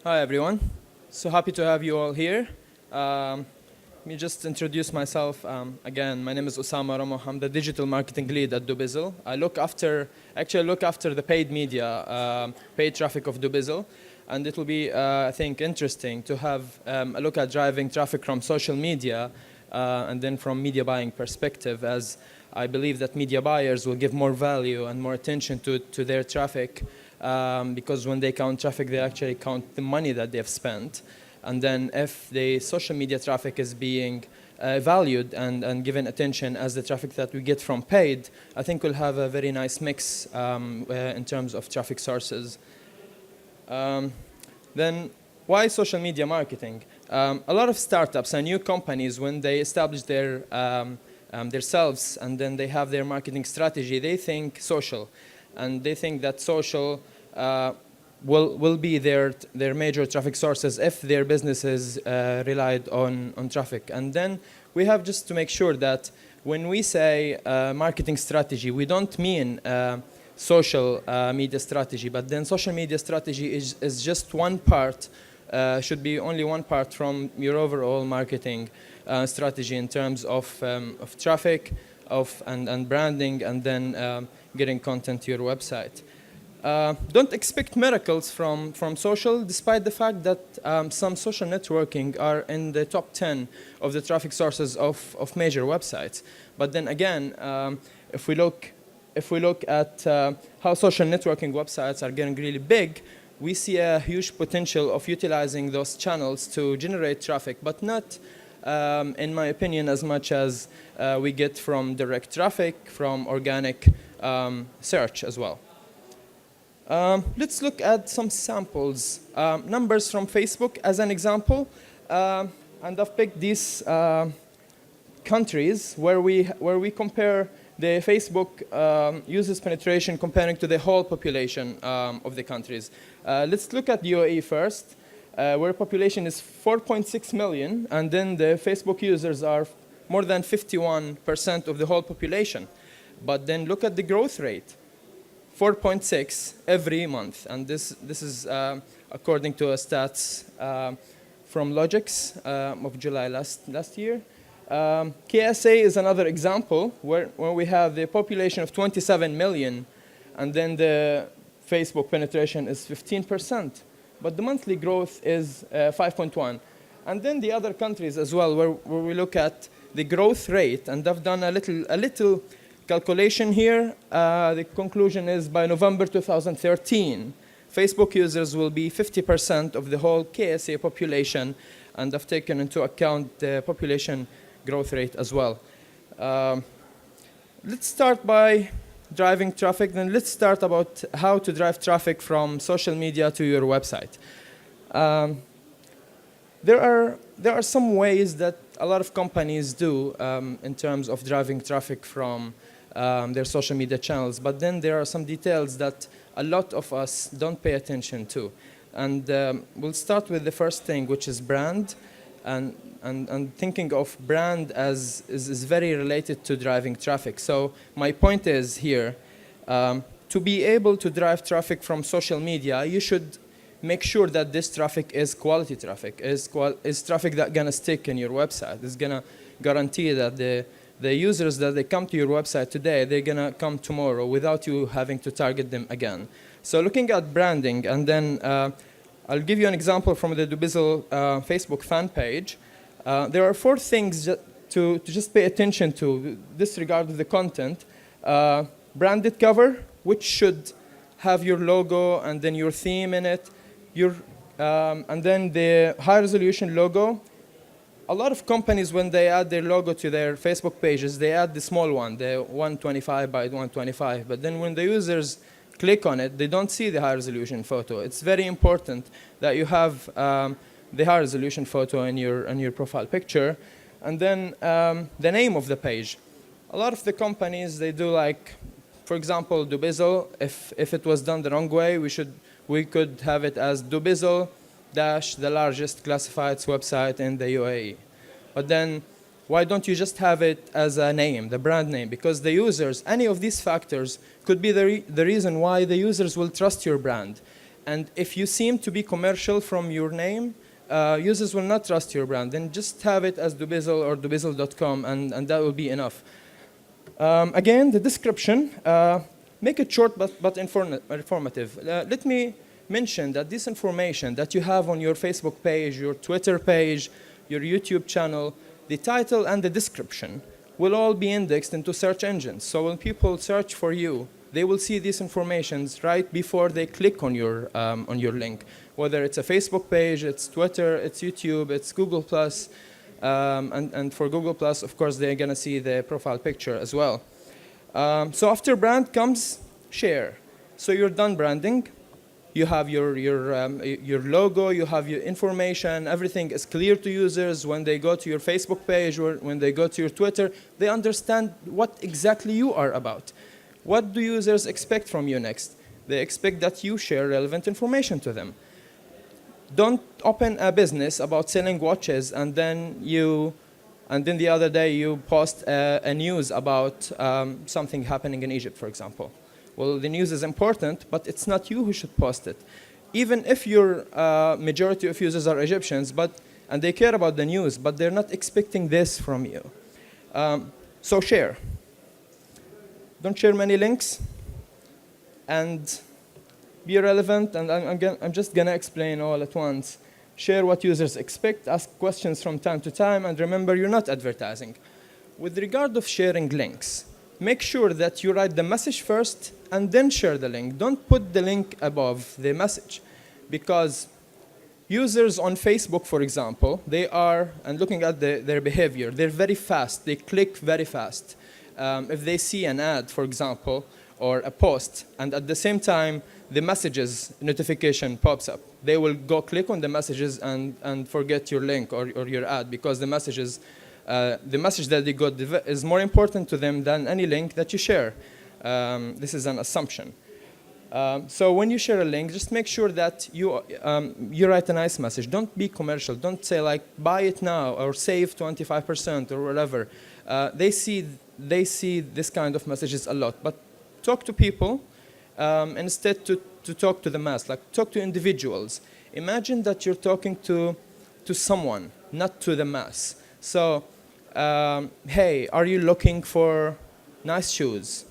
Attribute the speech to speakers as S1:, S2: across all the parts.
S1: Hi everyone. So happy to have you all here. Let me just introduce myself again. My name is Osama Romoh. I'm the digital marketing lead at Dubizzle. I look after the paid media, paid traffic of Dubizzle, and it will be, I think, interesting to have a look at driving traffic from social media and then from media buying perspective, as I believe that media buyers will give more value and more attention to their traffic. Because when they count traffic, they actually count the money that they've spent. And then if the social media traffic is being valued and given attention as the traffic that we get from paid, I think we'll have a very nice mix in terms of traffic sources. Then why social media marketing? A lot of startups and new companies, when they establish themselves and then they have their marketing strategy, they think social. And they think that social will be their major traffic sources if their businesses relied on traffic. And then we have just to make sure that when we say marketing strategy, we don't mean social media strategy, but then social media strategy is just one part, should be only one part from your overall marketing strategy in terms of traffic, and branding, and then getting content to your website. Don't expect miracles from social, despite the fact that some social networking are in the top 10 of the traffic sources of major websites. But then again, if we look at how social networking websites are getting really big, we see a huge potential of utilizing those channels to generate traffic, but not, in my opinion, as much as we get from direct traffic, from organic search as well. Let's look at some samples. Numbers from Facebook as an example. And I've picked these countries where we compare the Facebook users penetration comparing to the whole population of the countries. Let's look at UAE first, where population is 4.6 million, and then the Facebook users are more than 51% of the whole population. But then look at the growth rate, 4.6 every month. And this is according to stats from Logix of July last year. KSA is another example where we have the population of 27 million, and then the Facebook penetration is 15%. But the monthly growth is 5.1. And then the other countries as well, where we look at the growth rate, and I've done a little calculation here. The conclusion is by November 2013, Facebook users will be 50% of the whole KSA population, and I've taken into account the population growth rate as well. Let's start by driving traffic. Then let's start about how to drive traffic from social media to your website. There are some ways that a lot of companies do in terms of driving traffic from their social media channels, but then there are some details that a lot of us don't pay attention to. And we'll start with the first thing, which is brand. And thinking of brand as is very related to driving traffic. So my point is here, to be able to drive traffic from social media, you should make sure that this traffic is quality traffic, is traffic that's gonna stick in your website. It's gonna guarantee that the users that they come to your website today, they're gonna come tomorrow without you having to target them again. So looking at branding, and then I'll give you an example from the Dubizzle Facebook fan page. There are 4 things to just pay attention to disregard the content. Branded cover, which should have your logo and then your theme in it. And then the high resolution logo. A lot of companies, when they add their logo to their Facebook pages, they add the small one, the 125 by 125. But then when the users click on it, they don't see the high resolution photo. It's very important that you have the high resolution photo in your profile picture. And then the name of the page. A lot of the companies, they do like, for example, Dubizzle. If it was done the wrong way, we could have it as Dubizzle dash the largest classifieds website in the UAE. But then why don't you just have it as a name, the brand name? Because the users, any of these factors could be the reason why the users will trust your brand. And if you seem to be commercial from your name, users will not trust your brand. Then just have it as Dubizzle or Dubizzle.com, and that will be enough. Again, the description, make it short but informative. Let me mention that this information that you have on your Facebook page, your Twitter page, your YouTube channel, the title and the description will all be indexed into search engines. So when people search for you, they will see these informations right before they click on your link. Whether it's a Facebook page, it's Twitter, it's YouTube, it's Google+, and for Google+, of course, they're going to see the profile picture as well. So after brand comes share. So you're done branding. You have your logo, you have your information, everything is clear to users. When they go to your Facebook page or when they go to your Twitter, they understand what exactly you are about. What do users expect from you next? They expect that you share relevant information to them. Don't open a business about selling watches and then the other day you post a news about something happening in Egypt, for example. Well, the news is important, but it's not you who should post it. Even if your majority of users are Egyptians, and they care about the news, but they're not expecting this from you. So share. Don't share many links, and be relevant, and I'm just gonna explain all at once. Share what users expect, ask questions from time to time, and remember, you're not advertising. With regard of sharing links, make sure that you write the message first and then share the link. Don't put the link above the message, because users on Facebook, for example, they are, and looking at their behavior, they're very fast. They click very fast. If they see an ad, for example, or a post, and at the same time, the messages notification pops up, they will go click on the messages and forget your link or your ad, because the message that they got is more important to them than any link that you share. This is an assumption. So when you share a link, just make sure that you write a nice message. Don't be commercial. Don't say like, buy it now or save 25% or whatever. They see this kind of messages a lot. But talk to people instead to talk to the mass. Like, talk to individuals. Imagine that you're talking to someone, not to the mass. So, hey, are you looking for nice shoes?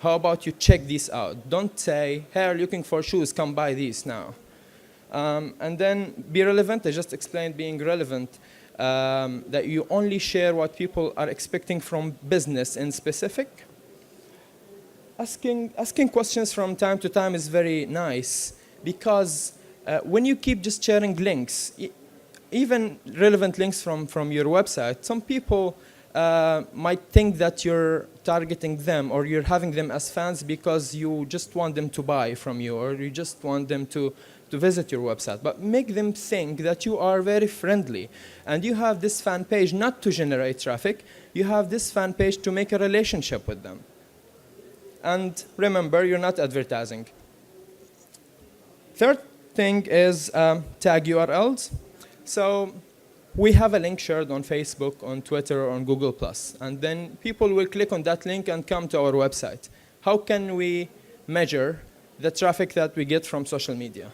S1: How about you check these out? Don't say, hey, are you looking for shoes? Come buy these now. And then be relevant. I just explained being relevant, that you only share what people are expecting from business in specific. Asking questions from time to time is very nice, because when you keep just sharing links, even relevant links from your website, some people might think that you're targeting them or you're having them as fans because you just want them to buy from you or you just want them to visit your website. But make them think that you are very friendly and you have this fan page not to generate traffic, you have this fan page to make a relationship with them. And remember, you're not advertising. Third thing is tag URLs. So we have a link shared on Facebook, on Twitter, or on Google+. And then people will click on that link and come to our website. How can we measure the traffic that we get from social media?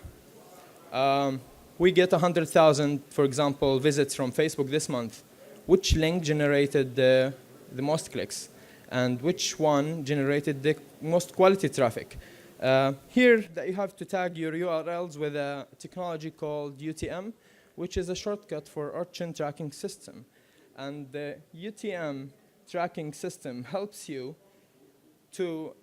S1: We get 100,000, for example, visits from Facebook this month. Which link generated the most clicks? And which one generated the most quality traffic? Here, you have to tag your URLs with a technology called UTM, which is a shortcut for Origin Tracking System. And the UTM tracking system helps you to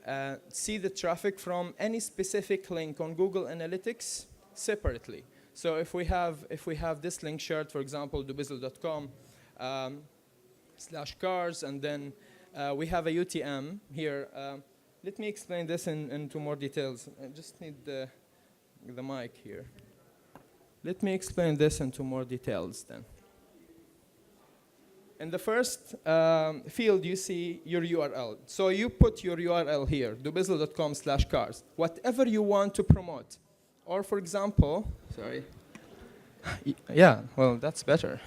S1: see the traffic from any specific link on Google Analytics separately. So if we have this link shared, for example, dubizzle.com /cars, and then we have a UTM here. Let me explain this into more details. I just need the mic here. Let me explain this into more details then. In the first field, you see your URL. So you put your URL here, dubizzle.com /cars, whatever you want to promote. Or for example, sorry. Yeah, well, that's better.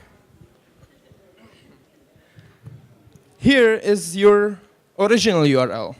S1: Here is your original URL.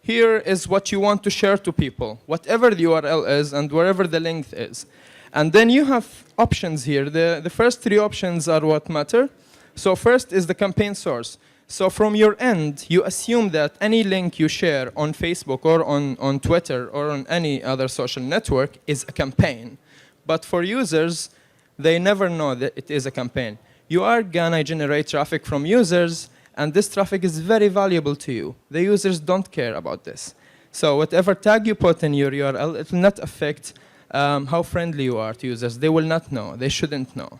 S1: here is what you want to share to people, whatever the URL is and wherever the length is. And then you have options here. The first three options are what matter. So first is the campaign source. So from your end, you assume that any link you share on Facebook or on Twitter or on any other social network is a campaign. But for users, they never know that it is a campaign. You are gonna generate traffic from users, and this traffic is very valuable to you. The users don't care about this. So whatever tag you put in your URL, it will not affect how friendly you are to users. They will not know. They shouldn't know.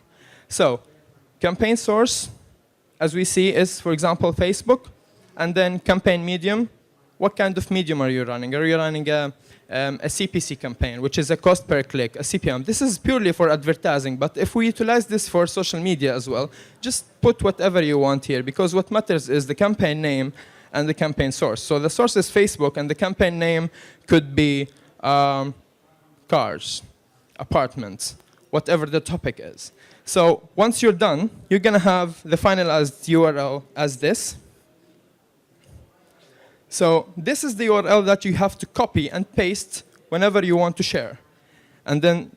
S1: So campaign source, as we see, is, for example, Facebook. And then campaign medium. What kind of medium are you running? Are you running a CPC campaign, which is a cost per click, a CPM? This is purely for advertising. But if we utilize this for social media as well, just put whatever you want here, because what matters is the campaign name and the campaign source. So the source is Facebook, and the campaign name could be cars, apartments, whatever the topic is. So once you're done, you're going to have the finalized URL as this. So this is the URL that you have to copy and paste whenever you want to share. And then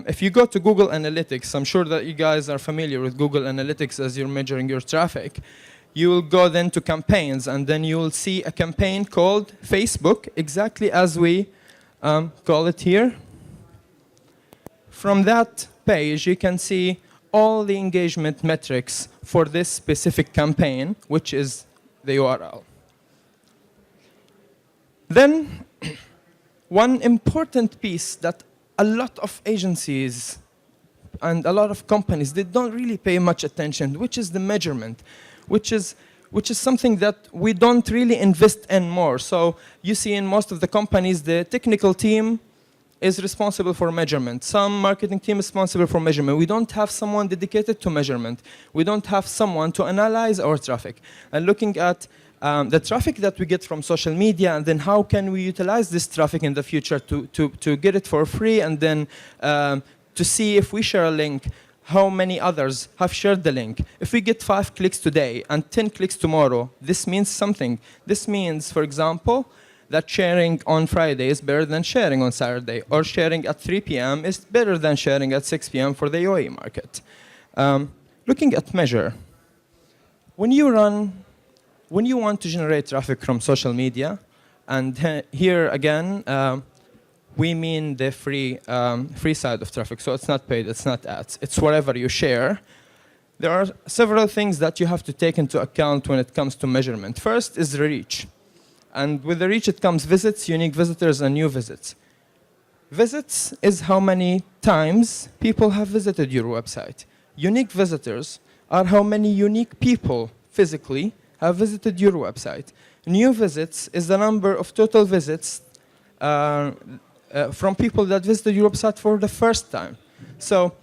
S1: if you go to Google Analytics, I'm sure that you guys are familiar with Google Analytics as you're measuring your traffic. You will go then to campaigns, and then you will see a campaign called Facebook, exactly as we call it here. From that page, you can see all the engagement metrics for this specific campaign, which is the URL. Then, one important piece that a lot of agencies and a lot of companies, they don't really pay much attention, which is the measurement, which is something that we don't really invest in more. So you see in most of the companies, the technical team is responsible for measurement. Some marketing team is responsible for measurement. We don't have someone dedicated to measurement. We don't have someone to analyze our traffic. And looking at the traffic that we get from social media, and then how can we utilize this traffic in the future to get it for free, and then to see if we share a link, how many others have shared the link. If we get 5 clicks today and 10 clicks tomorrow, this means something. This means, for example, that sharing on Friday is better than sharing on Saturday, or sharing at 3 p.m. is better than sharing at 6 p.m. for the UAE market. Looking at measure, when you want to generate traffic from social media, and here again, we mean the free side of traffic, so it's not paid, it's not ads, it's whatever you share. There are several things that you have to take into account when it comes to measurement. First is the reach. And with the reach, it comes visits, unique visitors, and new visits. Visits is how many times people have visited your website. Unique visitors are how many unique people physically have visited your website. New visits is the number of total visits from people that visited your website for the first time. So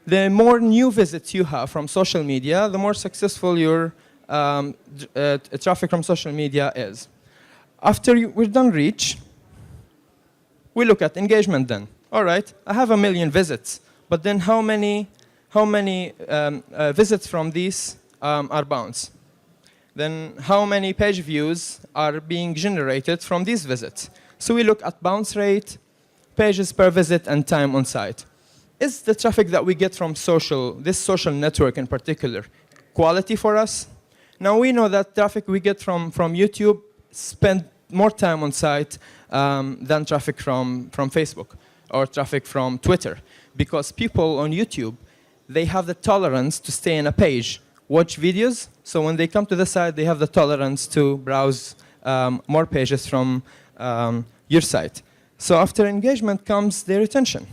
S1: the more new visits you have from social media, the more successful your traffic from social media is. After we're done reach, we look at engagement then. All right, I have 1 million visits, but then how many visits from these are bounce? Then how many page views are being generated from these visits? So we look at bounce rate, pages per visit, and time on site. Is the traffic that we get from this social network in particular, quality for us? Now we know that traffic we get from YouTube spend more time on site than traffic from Facebook or traffic from Twitter, because people on YouTube, they have the tolerance to stay in a page, watch videos, so when they come to the site, they have the tolerance to browse more pages from your site. So after engagement comes the retention.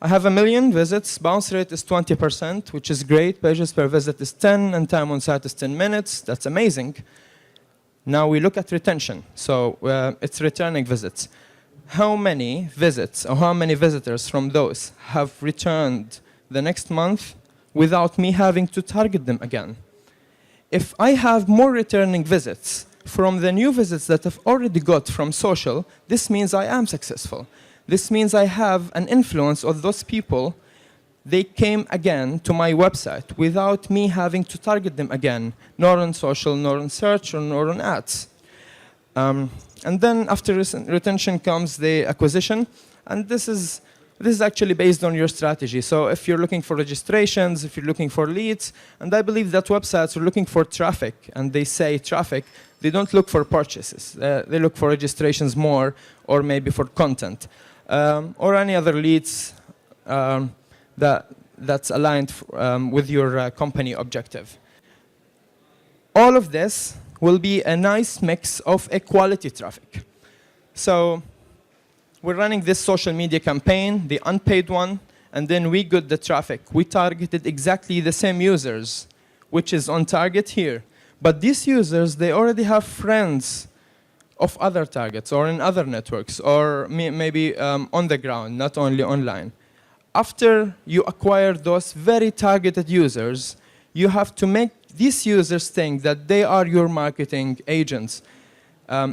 S1: I have 1 million visits, bounce rate is 20%, which is great, pages per visit is 10, and time on site is 10 minutes, that's amazing. Now we look at retention, so it's returning visits. How many visits or how many visitors from those have returned the next month without me having to target them again? If I have more returning visits from the new visits that I've already got from social, this means I am successful. This means I have an influence on those people they came again to my website without me having to target them again, nor on social, nor on search, or nor on ads. And then after retention comes the acquisition, and this is actually based on your strategy. So if you're looking for registrations, if you're looking for leads, and I believe that websites are looking for traffic, and they say traffic, they don't look for purchases. They look for registrations more, or maybe for content, or any other leads that's aligned with your company objective. All of this will be a nice mix of a quality traffic. So we're running this social media campaign, the unpaid one, and then we got the traffic. We targeted exactly the same users, which is on target here. But these users, they already have friends of other targets or in other networks, or maybe on the ground, not only online. After you acquire those very targeted users, you have to make these users think that they are your marketing agents.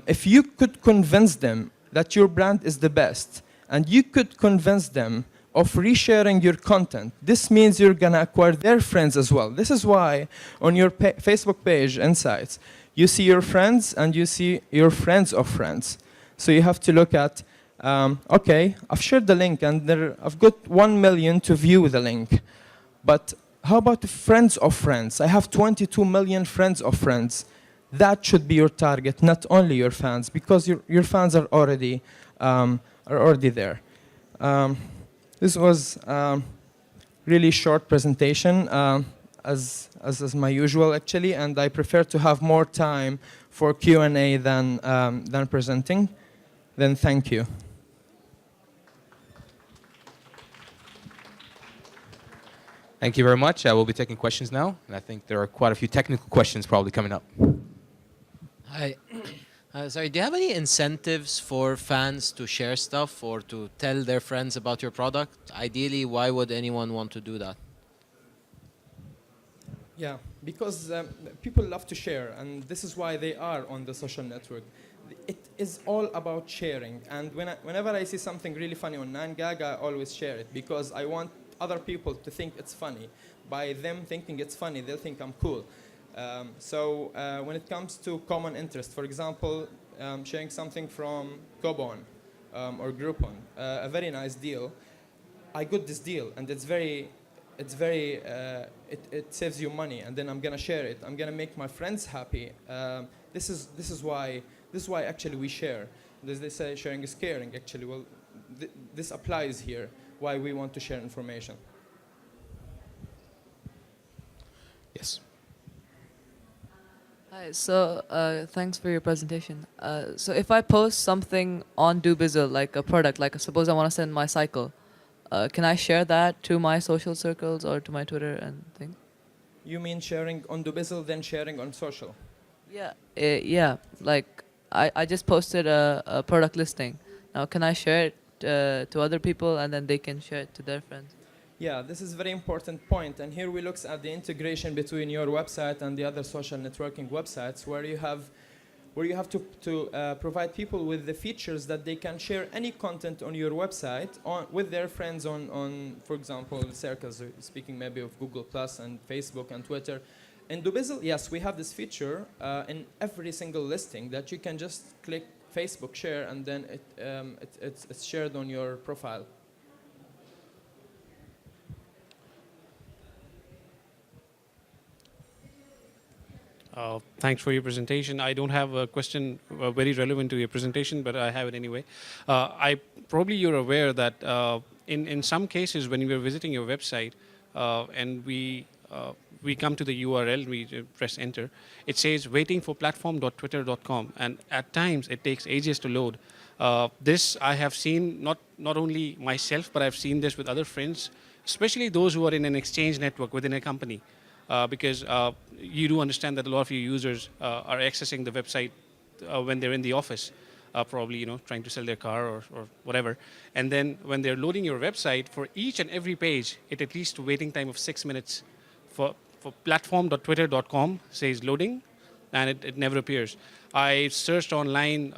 S1: If you could convince them that your brand is the best, and you could convince them of resharing your content, this means you're gonna acquire their friends as well. This is why on your Facebook page, Insights, you see your friends and you see your friends of friends. So you have to look at, okay, I've shared the link and I've got 1 million to view the link, but how about the friends of friends? I have 22 million friends of friends. That should be your target, not only your fans, because your fans are already there. This was really short presentation, as my usual actually, and I prefer to have more time for Q&A than presenting. Then thank you.
S2: Thank you very much. We'll be taking questions now, and I think there are quite a few technical questions probably coming up.
S3: Hi. Sorry, do you have any incentives for fans to share stuff or to tell their friends about your product? Ideally, why would anyone want to do that?
S1: Yeah, because people love to share, and this is why they are on the social network. It is all about sharing, and whenever I see something really funny on 9gag, I always share it, because I want other people to think it's funny. By them thinking it's funny, they'll think I'm cool. So when it comes to common interest, for example, sharing something from Gobon or Groupon, a very nice deal. I got this deal, and it saves you money, and then I'm gonna share it. I'm gonna make my friends happy. This is why actually we share. As they say, sharing is caring. Actually, well, this applies here. Why we want to share information.
S2: Yes.
S4: Hi, so thanks for your presentation. So if I post something on Dubizzle, like a product, like suppose I want to send my cycle, can I share that to my social circles or to my Twitter and things?
S1: You mean sharing on Dubizzle, then sharing on social?
S4: Yeah, yeah. Like I just posted a product listing. Now can I share it to other people and then they can share it to their friends?
S1: Yeah, this is a very important point, and here we look at the integration between your website and the other social networking websites, where you have to provide people with the features that they can share any content on your website with their friends on, for example, circles, speaking maybe of Google Plus and Facebook and Twitter. In Dubizzle, yes, we have this feature in every single listing that you can just click Facebook share, and then it's shared on your profile.
S5: Thanks for your presentation. I don't have a question very relevant to your presentation, but I have it anyway. Probably you're aware that in some cases when we are visiting your website and we come to the URL, we press enter, it says waiting for platform.twitter.com, and at times it takes ages to load. This I have seen not only myself, but I've seen this with other friends, especially those who are in an exchange network within a company. Because you do understand that a lot of your users are accessing the website when they're in the office, probably trying to sell their car or whatever. And then when they're loading your website, for each and every page, it at least a waiting time of 6 minutes. For platform.twitter.com says loading, and it never appears. I searched online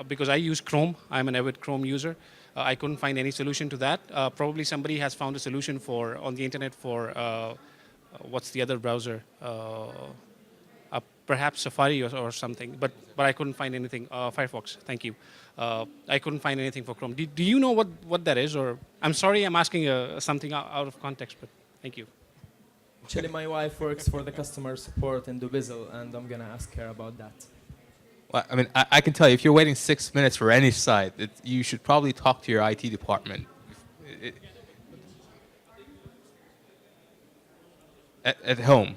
S5: because I use Chrome. I'm an avid Chrome user. I couldn't find any solution to that. Probably somebody has found a solution for on the internet for what's the other browser? Perhaps Safari or something, but I couldn't find anything. Firefox, thank you. I couldn't find anything for Chrome. Do you know what that is? Or I'm sorry, I'm asking something out of context, but thank you.
S1: Actually, my wife works for the customer support in Dubizzle, and I'm gonna ask her about that.
S2: Well, I mean, I can tell you, if you're waiting 6 minutes for any site, you should probably talk to your IT department. At home.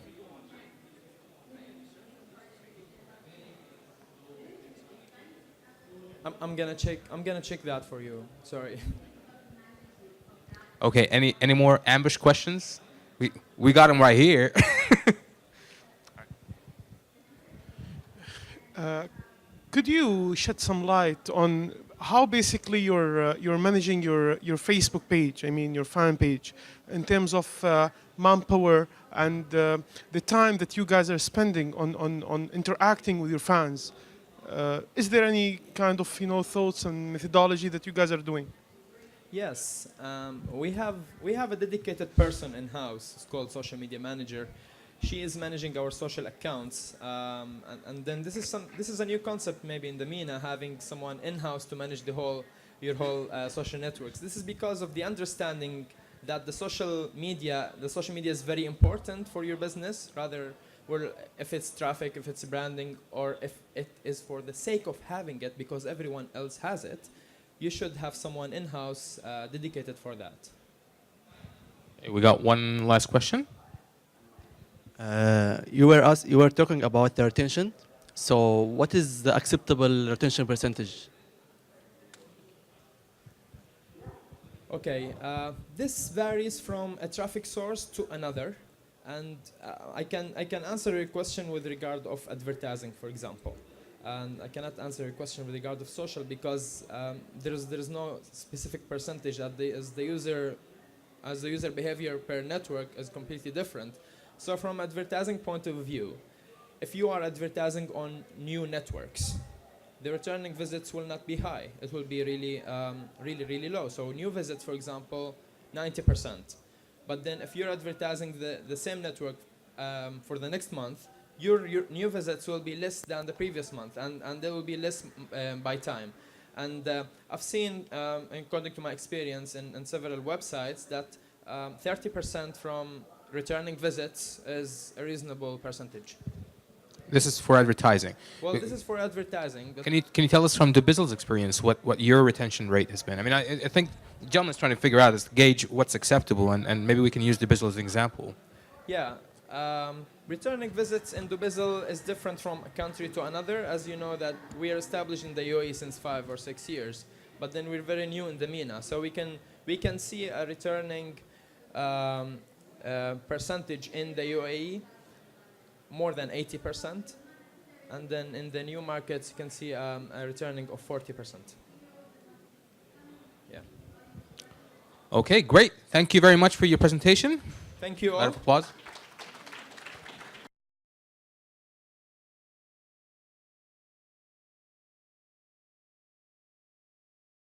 S1: I'm gonna check. I'm gonna check that for you. Sorry.
S2: Okay. Any more ambush questions? We got them right here.
S6: Could you shed some light on how basically you're managing your Facebook page? I mean, your fan page, in terms of manpower and the time that you guys are spending on interacting with your fans. Is there any kind of thoughts and methodology that you guys are doing?
S1: Yes, we have a dedicated person in house. It's called social media manager. She is managing our social accounts, and then this is a new concept maybe in the MENA, having someone in house to manage your whole social networks. This is because of the understanding that the social media is very important for your business, rather. Well, if it's traffic, if it's branding, or if it is for the sake of having it because everyone else has it, you should have someone in-house dedicated for that.
S2: We got one last question.
S7: You were talking about the retention. So what is the acceptable retention percentage?
S1: Okay, this varies from a traffic source to another. And I can answer your question with regard of advertising, for example, and I cannot answer your question with regard of social because there is no specific percentage that as the user behavior per network is completely different. So from advertising point of view, if you are advertising on new networks, the returning visits will not be high. It will be really low. So new visits, for example, 90%. But then if you're advertising the same network for the next month, your new visits will be less than the previous month, and there will be less by time. And I've seen, according to my experience in several websites, that 30% from returning visits is a reasonable percentage.
S2: This is for advertising.
S1: Well, this is for advertising.
S2: Can you tell us from Dubizzle's experience what your retention rate has been? I mean, I think the gentleman's trying to figure out is to gauge what's acceptable, and maybe we can use Dubizzle as an example.
S1: Yeah. Returning visits in Dubizzle is different from a country to another. As you know that we are established in the UAE since 5 or 6 years, but then we're very new in the MENA. So we can see a returning percentage in the UAE more than 80%, and then in the new markets you can see a returning of 40%. Yeah.
S2: Okay, great. Thank you very much for your presentation.
S1: Thank you all.
S2: Round of applause.